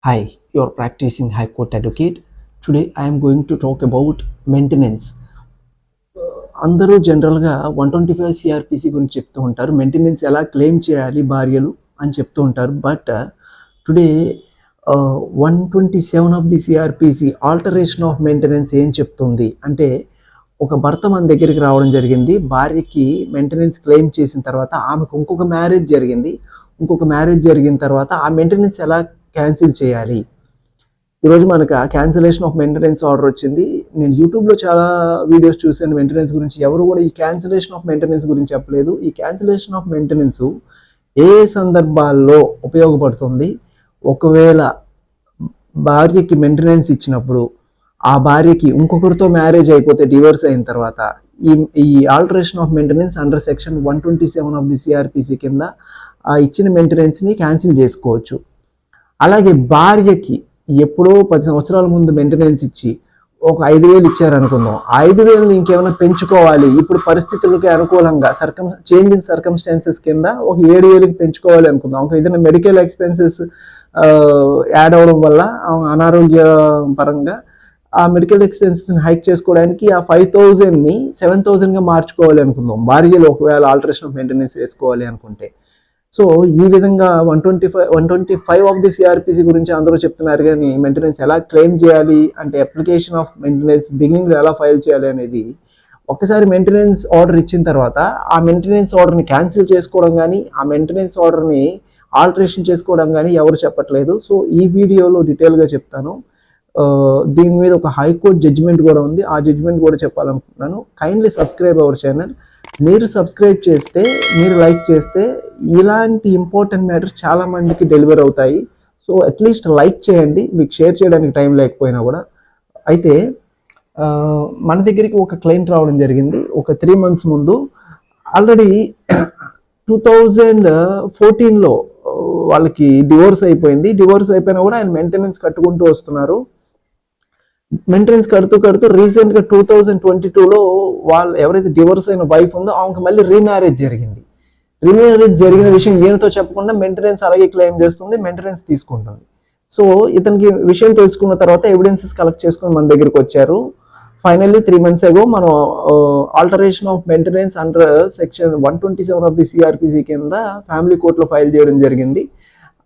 Hi, you're practicing High Court Advocate. Today I am going to talk about maintenance. అందరూ జనరల్గా 125 CrPC గురించి చెప్తూ ఉంటారు. మెయింటెనెన్స్ ఎలా క్లెయిమ్ చేయాలి భార్యలు అని చెప్తూ ఉంటారు. But today 127 of the CrPC alteration of maintenance ఏం చెప్తుంది అంటే, ఒక భర్త మన దగ్గరికి రావడం జరిగింది. భార్యకి మెయింటెనెన్స్ క్లెయిమ్ చేసిన తర్వాత ఆమెకు ఇంకొక మ్యారేజ్ జరిగిన తర్వాత ఆ మెయింటెనెన్స్ ఎలా క్యాన్సిల్ చేయాలి. ఈరోజు మనకు ఆ క్యాన్సిలేషన్ ఆఫ్ మెయింటెనెన్స్ ఆర్డర్ వచ్చింది. నేను యూట్యూబ్లో చాలా వీడియోస్ చూశాను మెయింటెనెన్స్ గురించి. ఎవరు కూడా ఈ క్యాన్సిలేషన్ ఆఫ్ మెయింటెనెన్స్ గురించి చెప్పలేదు. ఈ క్యాన్సిలేషన్ ఆఫ్ మెయింటెనెన్స్ ఏ సందర్భాల్లో ఉపయోగపడుతుంది, ఒకవేళ భార్యకి మెయింటెనెన్స్ ఇచ్చినప్పుడు ఆ భార్యకి ఇంకొకరితో మ్యారేజ్ అయిపోతే, డివోర్స్ అయిన తర్వాత ఈ alteration of maintenance under section 127 of the CrPC కింద ఆ ఇచ్చిన మెయింటెనెన్స్ని క్యాన్సిల్ చేసుకోవచ్చు. అలాగే భార్యకి ఎప్పుడో 10 సంవత్సరాల ముందు మెయింటెనెన్స్ ఇచ్చి ఒక 5,000 ఇచ్చారనుకుందాం. ఆ 5,000 ఇంకేమైనా పెంచుకోవాలి, ఇప్పుడు పరిస్థితులకి అనుకూలంగా చేంజ్ ఇన్ సర్కమ్స్టాన్సెస్ కింద ఒక 7,000కి పెంచుకోవాలి అనుకుందాం. ఒక ఏదైనా మెడికల్ ఎక్స్పెన్సెస్ యాడ్ అవడం వల్ల అనారోగ్య పరంగా ఆ మెడికల్ ఎక్స్పెన్సెస్ని హైక్ చేసుకోవడానికి ఆ 5,000ని 7,000గా మార్చుకోవాలి అనుకుందాం, భార్యలు ఒకవేళ ఆల్టరేషన్ ఆఫ్ మెయింటెనెన్స్ వేసుకోవాలి అనుకుంటే. సో ఈ విధంగా 125 ఆఫ్ ది సిఆర్పిసి గురించి అందరూ చెప్తున్నారు, కానీ మెయింటెనెన్స్ ఎలా క్లెయిమ్ చేయాలి అంటే, అప్లికేషన్ ఆఫ్ మెయింటెనెన్స్ బిగినింగ్లో ఎలా ఫైల్ చేయాలి అనేది, ఒక్కసారి మెయింటెనెన్స్ ఆర్డర్ ఇచ్చిన తర్వాత ఆ మెయింటెనెన్స్ ఆర్డర్ని క్యాన్సిల్ చేసుకోవడం కానీ, ఆ మెయింటెనెన్స్ ఆర్డర్ని ఆల్టరేషన్ చేసుకోవడం కానీ ఎవరు చెప్పట్లేదు. సో ఈ వీడియోలో డీటెయిల్గా చెప్తాను. దీని మీద ఒక హైకోర్టు జడ్జిమెంట్ కూడా ఉంది, ఆ జడ్జిమెంట్ కూడా చెప్పాలనుకుంటున్నాను. Kindly subscribe our channel. మీరు సబ్స్క్రైబ్ చేస్తే, మీరు లైక్ చేస్తే ఇలాంటి ఇంపార్టెంట్ మ్యాటర్స్ చాలామందికి డెలివర్ అవుతాయి. సో అట్లీస్ట్ లైక్ చేయండి, మీకు షేర్ చేయడానికి టైం లేకపోయినా కూడా. అయితే మన దగ్గరికి ఒక క్లయింట్ రావడం జరిగింది ఒక 3 months ముందు. ఆల్రెడీ 2014లో వాళ్ళకి డివోర్స్ అయిపోయింది. డివోర్స్ అయిపోయినా కూడా ఆయన మెయింటెనెన్స్ కట్టుకుంటూ వస్తున్నారు. మెయింటెనెన్స్ కడుతూ రీసెంట్గా 2022లో వాళ్ళు ఎవరైతే డివోర్స్ అయిన వైఫ్ ఉందో ఆమెకు మళ్ళీ రీమ్యారేజ్ జరిగింది. రీమ్యారేజ్ జరిగిన విషయం ఈయనతో చెప్పకుండా మెయింటెనెన్స్ అలాగే క్లెయిమ్ చేస్తుంది, మెయింటెనెన్స్ తీసుకుంటుంది. సో ఇతనికి విషయం తెలుసుకున్న తర్వాత ఎవిడెన్సెస్ కలెక్ట్ చేసుకుని మన దగ్గరికి వచ్చారు. ఫైనల్లీ 3 months ago మనం alteration of maintenance under section 127 of the CrPC కింద ఫ్యామిలీ కోర్టులో ఫైల్ చేయడం జరిగింది.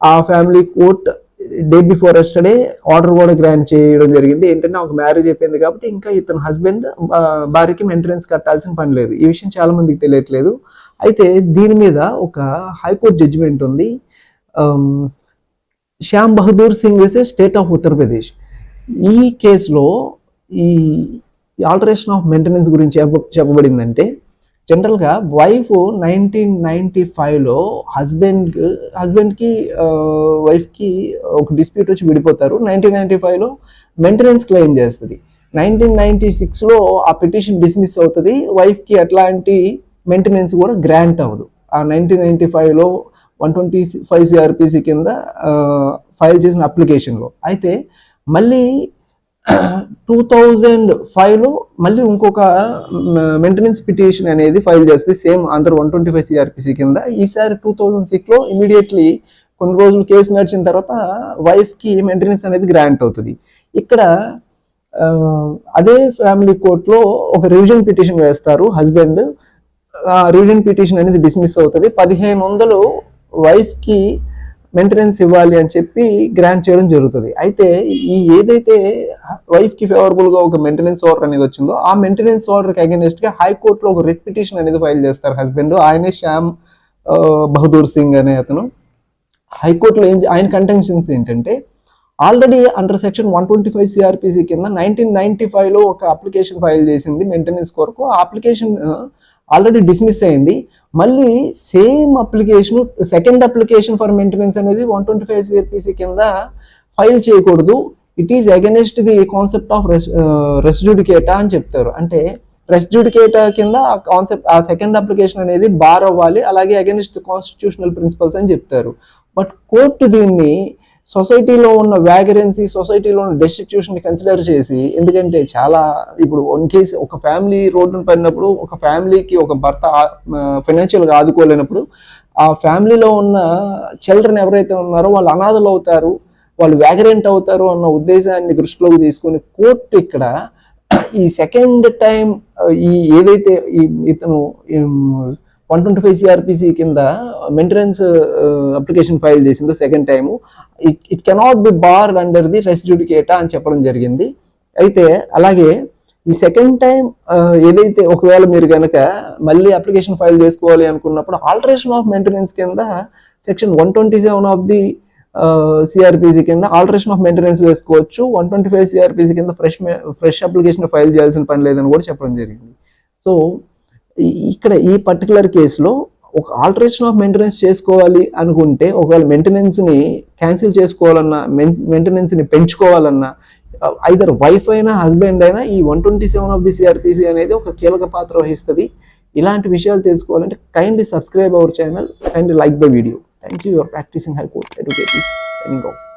ఆ family court day before yesterday order కూడా గ్రాంట్ చేయడం జరిగింది. ఏంటంటే ఒక మ్యారేజ్ అయిపోయింది కాబట్టి ఇంకా ఇతను హస్బెండ్ భార్యకి మెయింటెనెన్స్ కట్టాల్సిన పని లేదు. ఈ విషయం చాలా మందికి తెలియట్లేదు. అయితే దీని మీద ఒక హైకోర్టు జడ్జిమెంట్ ఉంది, Shyam Bahadur Singh versus state of Uttar Pradesh. ఈ కేసులో ఈ ఆల్టరేషన్ ఆఫ్ మెయింటెనెన్స్ గురించి చెప్పబడిందంటే, జనరల్గా వైఫ్ 1995లో హస్బెండ్కి వైఫ్కి ఒక డిస్ప్యూట్ వచ్చి విడిపోతారు. 1995లో మెయింటెనెన్స్ క్లెయిమ్ చేస్తుంది. 1996లో ఆ పిటిషన్ డిస్మిస్ అవుతుంది. వైఫ్కి ఎట్లాంటి మెయింటెనెన్స్ కూడా గ్రాంట్ అవ్వదు. ఆ 1995లో 125 సిఆర్పిసి కింద ఫైల్ చేసిన అప్లికేషన్లో. అయితే మళ్ళీ 2005లో మళ్ళీ ఇంకొక మెయింటెనెన్స్ పిటిషన్ అనేది ఫైల్ చేస్తుంది, సేమ్ అండర్ 125 సిఆర్పిసి కింద. ఈసారి 2006లో ఇమీడియట్లీ కొన్ని రోజులు కేసు నడిచిన తర్వాత వైఫ్కి మెయింటెనెన్స్ అనేది గ్రాంట్ అవుతుంది. ఇక్కడ అదే ఫ్యామిలీ కోర్టులో ఒక రివిజన్ పిటిషన్ వేస్తారు హస్బెండ్. రివిజన్ పిటిషన్ అనేది డిస్మిస్ అవుతుంది. 1,500 వైఫ్కి మెయింటెనెన్స్ ఇవ్వాలి అని చెప్పి గ్రాంట్ చేయడం జరుగుతుంది. అయితే ఈ ఏదైతే వైఫ్కి ఫేవరబుల్గా ఒక మెయింటెనెన్స్ ఆర్డర్ అనేది వచ్చిందో, ఆ మెయింటెనెన్స్ ఆర్డర్కి అగెనిస్ట్గా హైకోర్టులో ఒక రిట్ పిటిషన్ అనేది ఫైల్ చేస్తారు హస్బెండ్. ఆయనే శ్యామ్ బహదూర్ సింగ్ అనే అతను. హైకోర్టులో ఆయన కంటెన్షన్స్ ఏంటంటే, ఆల్రెడీ అండర్ సెక్షన్ 125 సిఆర్పిసి కింద 1995లో ఒక అప్లికేషన్ ఫైల్ చేసింది మెయింటెనెన్స్ కొరకు. ఆ అప్లికేషన్ ఆల్రెడీ డిస్మిస్ అయింది. మళ్ళీ same application, second application for maintenance అనేది 125 సిఆర్పిసి కింద ఫైల్ చేయకూడదు. It is against the concept of res judicata అని చెప్తారు. అంటే రెస్ జుడికేటా కింద ఆ కాన్సెప్ట్, ఆ సెకండ్ అప్లికేషన్ అనేది బార్ అవ్వాలి, అలాగే అగెనిస్ట్ ది కాన్స్టిట్యూషనల్ ప్రిన్సిపల్స్ అని చెప్తారు. బట్ కోర్టు దీన్ని సొసైటీలో ఉన్న వ్యాగరెన్సీ, సొసైటీలో ఉన్న డెస్టిట్యూషన్ కన్సిడర్ చేసి, ఎందుకంటే చాలా ఇప్పుడు వన్ కేసు ఒక ఫ్యామిలీ రోడ్డును పడినప్పుడు, ఒక ఫ్యామిలీకి ఒక భర్త ఫైనాన్షియల్గా ఆదుకోలేనప్పుడు, ఆ ఫ్యామిలీలో ఉన్న చిల్డ్రన్ ఎవరైతే ఉన్నారో వాళ్ళు అనాథలు అవుతారు. వాళ్ళు వ్యాగరెంట్ అవుతారు అన్న ఉద్దేశాన్ని దృష్టిలోకి తీసుకొని కోర్టు ఇక్కడ ఈ సెకండ్ టైం ఈ ఏదైతే ఇతను 125 సిఆర్పిసి కింద మెయింటెనెన్స్ అప్లికేషన్ ఫైల్ చేసిందో second time, it cannot be barred under the res judicata అని చెప్పడం జరిగింది. అయితే అలాగే ఈ సెకండ్ టైం ఏదైతే ఒకవేళ మీరు కనుక మళ్ళీ అప్లికేషన్ ఫైల్ చేసుకోవాలి అనుకున్నప్పుడు ఆల్టరేషన్ ఆఫ్ మెయింటెనెన్స్ కింద సెక్షన్ 127 ఆఫ్ ది సిఆర్పిసి కింద ఆల్టరేషన్ ఆఫ్ మెయింటెనెన్స్ వేసుకోవచ్చు. 125 సిఆర్పిసి కింద ఫ్రెష్ అప్లికేషన్ ఫైల్ చేయాల్సిన పని లేదని కూడా చెప్పడం జరిగింది. సో ఇక్కడ ఈ పర్టికులర్ కేసులో ఒక ఆల్టరేషన్ ఆఫ్ మెయింటెనెన్స్ చేసుకోవాలి అనుకుంటే, ఒకవేళ మెయింటెనెన్స్ని క్యాన్సిల్ చేసుకోవాలన్నా, మెయింటెనెన్స్ని పెంచుకోవాలన్నా, ఐదర్ వైఫ్ అయినా హస్బెండ్ అయినా ఈ 127 ఆఫ్ ది సిఆర్పిసి అనేది ఒక కీలక పాత్ర వహిస్తుంది. ఇలాంటి విషయాలు తెలుసుకోవాలంటే kindly subscribe our channel, kindly like the video. Thank you. You're practicing High Court Advocate is signing off.